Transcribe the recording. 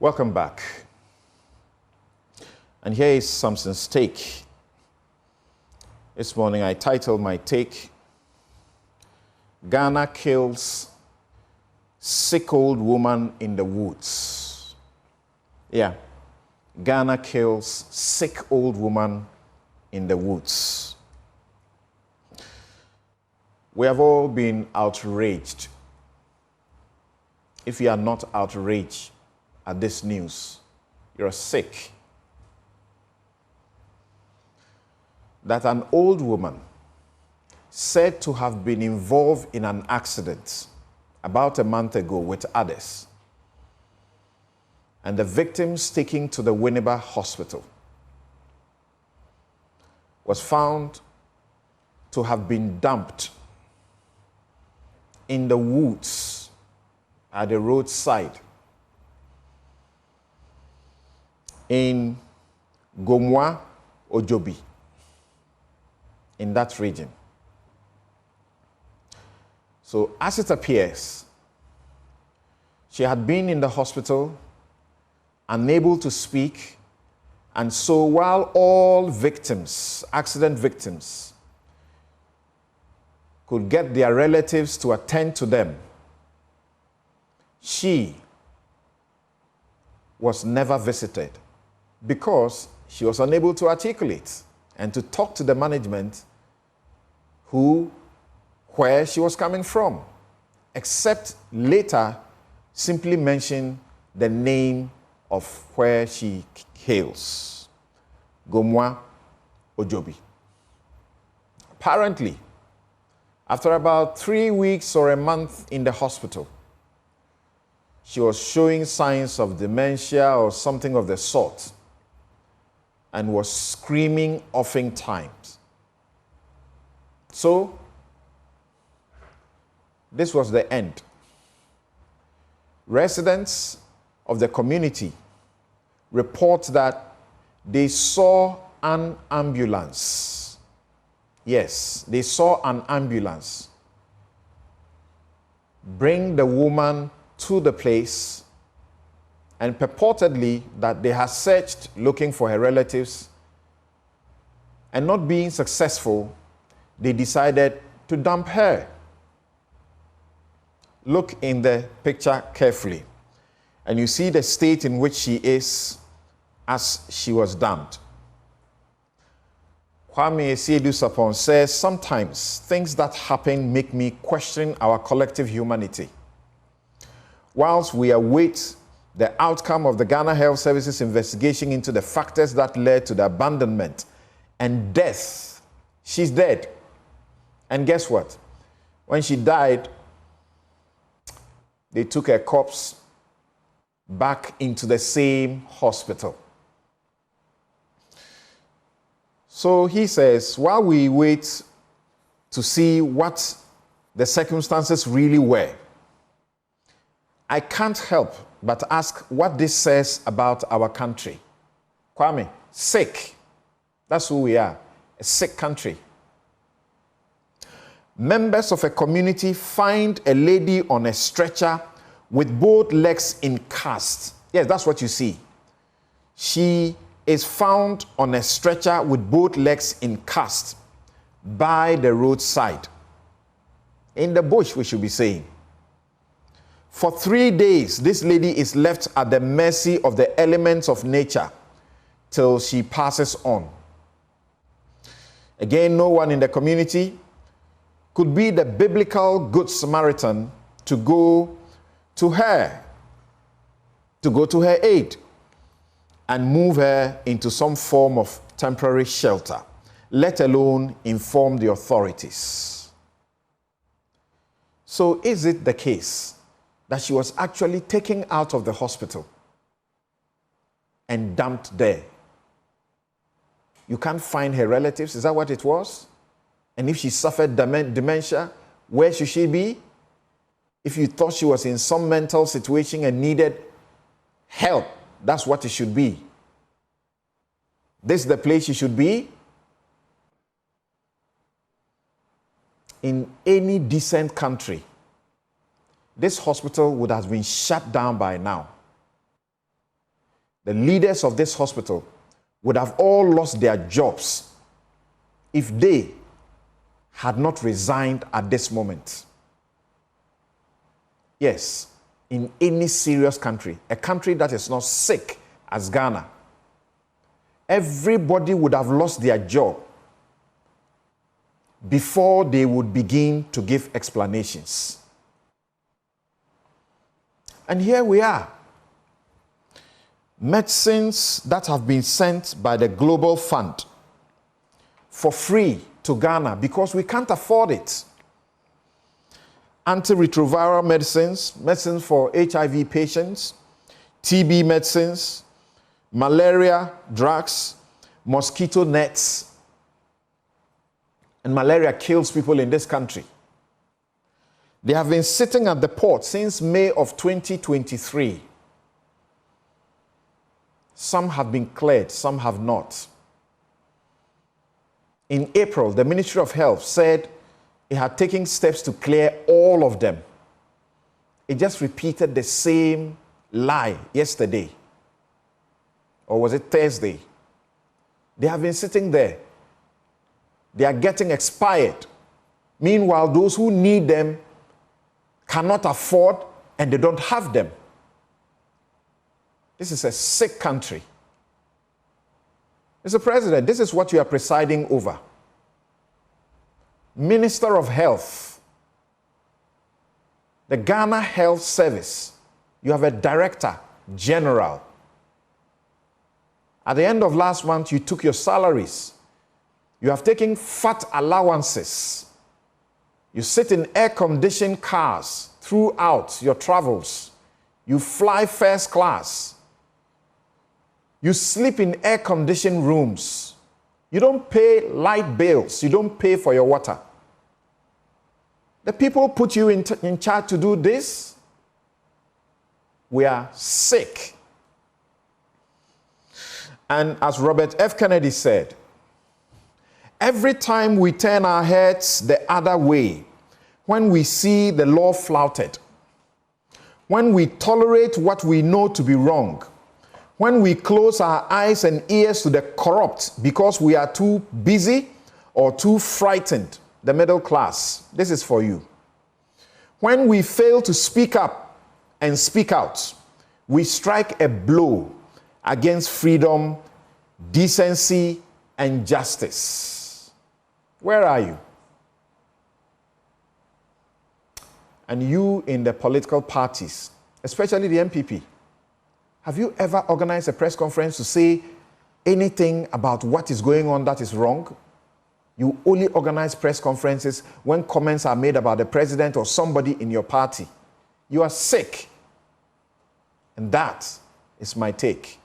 Welcome back. And here is Samson's take. This morning I titled my take, Ghana Kills Sick Old Woman in the Woods. Yeah, Ghana kills sick old woman in the woods. We have all been outraged. If you are not outraged at this news, you're sick. That an old woman said to have been involved in an accident about a month ago with others, and the victims taken to the Winneba Hospital, was found to have been dumped in the woods at the roadside in Gomwa, Ojobi, in that region. So as it appears, she had been in the hospital, unable to speak, and so while all victims, accident victims, could get their relatives to attend to them, she was never visited because she was unable to articulate and to talk to the management where she was coming from, except later simply mention the name of where she hails, Gomwa, Ojobi. Apparently, after about 3 weeks or a month in the hospital, she was showing signs of dementia or something of the sort and was screaming oftentimes. So, this was the end. Residents of the community report that they saw an ambulance. Yes, they saw an ambulance bring the woman to the place, and purportedly that they had searched looking for her relatives, and not being successful, they decided to dump her. Look in the picture carefully, and you see the state in which she is as she was dumped. Kwame Esiedu-Sapon says, sometimes things that happen make me question our collective humanity. Whilst we await the outcome of the Ghana Health Services investigation into the factors that led to the abandonment and death, she's dead. And guess what? When she died, they took her corpse back into the same hospital. So he says, while we wait to see what the circumstances really were, I can't help but ask what this says about our country. Kwame, sick. That's who we are, a sick country. Members of a community find a lady on a stretcher with both legs in cast. Yes, that's what you see. She is found on a stretcher with both legs in cast by the roadside. In the bush, we should be saying. For 3 days, this lady is left at the mercy of the elements of nature till she passes on. Again, no one in the community could be the biblical Good Samaritan to go to her aid and move her into some form of temporary shelter, let alone inform the authorities. So is it the case that she was actually taken out of the hospital and dumped there? You can't find her relatives, is that what it was? And if she suffered dementia, where should she be? If you thought she was in some mental situation and needed help, that's what it should be. This is the place she should be. In any decent country, this hospital would have been shut down by now. the leaders of this hospital would have all lost their jobs if they had not resigned at this moment. Yes, in any serious country, a country that is not sick as Ghana, everybody would have lost their job before they would begin to give explanations. And here we are. Medicines that have been sent by the Global Fund for free to Ghana because we can't afford it. Antiretroviral medicines, medicines for HIV patients, TB medicines, malaria drugs, mosquito nets. And malaria kills people in this country. They have been sitting at the port since May of 2023. Some have been cleared, some have not. In April, the Ministry of Health said it had taken steps to clear all of them. It just repeated the same lie yesterday. Or was it Thursday? They have been sitting there. They are getting expired. Meanwhile, those who need them cannot afford and they don't have them. This is a sick country. Mr. President, this is what you are presiding over. Minister of Health, the Ghana Health Service, you have a Director General. At the end of last month, you took your salaries. You have taken fat allowances. You sit in air-conditioned cars throughout your travels. You fly first class. You sleep in air-conditioned rooms. You don't pay light bills. You don't pay for your water. The people put you in charge to do this. We are sick. And as Robert F. Kennedy said, every time we turn our heads the other way, when we see the law flouted, when we tolerate what we know to be wrong, when we close our eyes and ears to the corrupt because we are too busy or too frightened, the middle class, this is for you. When we fail to speak up and speak out, we strike a blow against freedom, decency, and justice. Where are you? And you in the political parties, especially the MPP, have you ever organized a press conference to say anything about what is going on that is wrong? You only organize press conferences when comments are made about the president or somebody in your party. You are sick. And that is my take.